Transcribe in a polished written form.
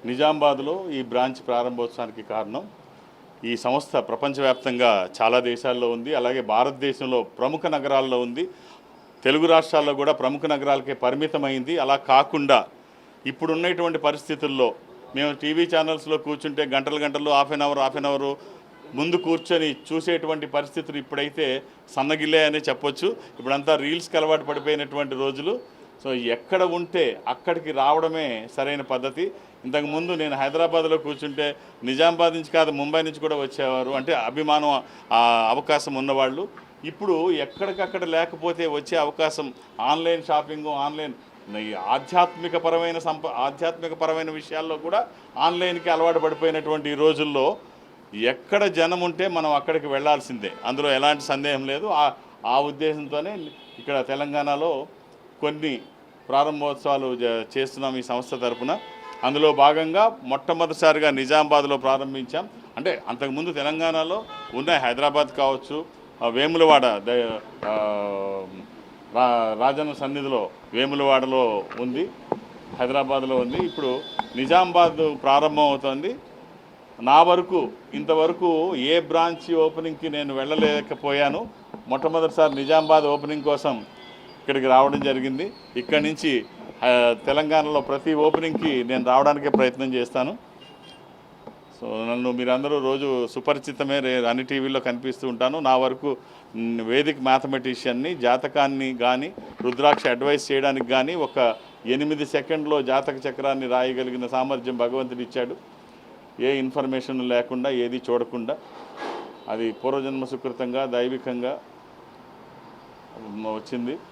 నిజామాబాద్లో ఈ బ్రాంచ్ ప్రారంభోత్సవానికి కారణం ఈ సంస్థ ప్రపంచవ్యాప్తంగా చాలా దేశాల్లో ఉంది. అలాగే భారతదేశంలో ప్రముఖ నగరాల్లో ఉంది. తెలుగు రాష్ట్రాల్లో కూడా ప్రముఖ నగరాలకే పరిమితమైంది. అలా కాకుండా ఇప్పుడున్నటువంటి పరిస్థితుల్లో మేము టీవీ ఛానల్స్లో కూర్చుంటే గంటలు హాఫ్ అన్ అవర్ ముందు కూర్చొని చూసేటువంటి పరిస్థితులు ఇప్పుడైతే సన్నగిల్లాయనే చెప్పొచ్చు. ఇప్పుడంతా రీల్స్కి అలవాటు పడిపోయినటువంటి రోజులు. సో ఎక్కడ ఉంటే అక్కడికి రావడమే సరైన పద్ధతి. ఇంతకుముందు నేను హైదరాబాద్లో కూర్చుంటే నిజామాబాద్ నుంచి కాదు ముంబై నుంచి కూడా వచ్చేవారు, అంటే అభిమానం అవకాశం ఉన్నవాళ్ళు. ఇప్పుడు ఎక్కడికక్కడ లేకపోతే వచ్చే అవకాశం ఆన్లైన్ షాపింగు, ఆన్లైన్ ఆధ్యాత్మికపరమైన విషయాల్లో కూడా ఆన్లైన్కి అలవాటు పడిపోయినటువంటి ఈ రోజుల్లో ఎక్కడ జనం ఉంటే మనం అక్కడికి వెళ్లాల్సిందే, అందులో ఎలాంటి సందేహం లేదు. ఆ ఉద్దేశంతోనే ఇక్కడ తెలంగాణలో కొన్ని ప్రారంభోత్సవాలు చేస్తున్నాం ఈ సంస్థ తరఫున. అందులో భాగంగా మొట్టమొదటిసారిగా నిజామాబాద్లో ప్రారంభించాం. అంటే అంతకుముందు తెలంగాణలో ఉన్నాయి, హైదరాబాద్ కావచ్చు, వేములవాడ రాజన్న సన్నిధిలో వేములవాడలో ఉంది, హైదరాబాద్లో ఉంది. ఇప్పుడు నిజామాబాద్ ప్రారంభం అవుతుంది. నా వరకు ఇంతవరకు ఏ బ్రాంచ్ ఓపెనింగ్కి నేను వెళ్ళలేకపోయాను. మొట్టమొదటిసారి నిజామాబాద్ ఓపెనింగ్ కోసం ఇక్కడికి రావడం జరిగింది. ఇక్కడి నుంచి తెలంగాణలో ప్రతి ఓపెనింగ్కి నేను రావడానికే ప్రయత్నం చేస్తాను. సో నన్ను మీరందరూ రోజు సుపరిచితమే, అన్ని టీవీల్లో కనిపిస్తూ ఉంటాను. నా వరకు వేదిక్ మ్యాథమెటిషియన్ని, జాతకాన్ని కానీ రుద్రాక్ష అడ్వైస్ చేయడానికి కానీ 8 సెకండ్లో జాతక చక్రాన్ని రాయగలిగిన సామర్థ్యం భగవంతుడు ఇచ్చాడు. ఏ ఇన్ఫర్మేషన్ లేకుండా, ఏది చూడకుండా, అది పూర్వజన్మ సుకృతంగా దైవికంగా వచ్చింది.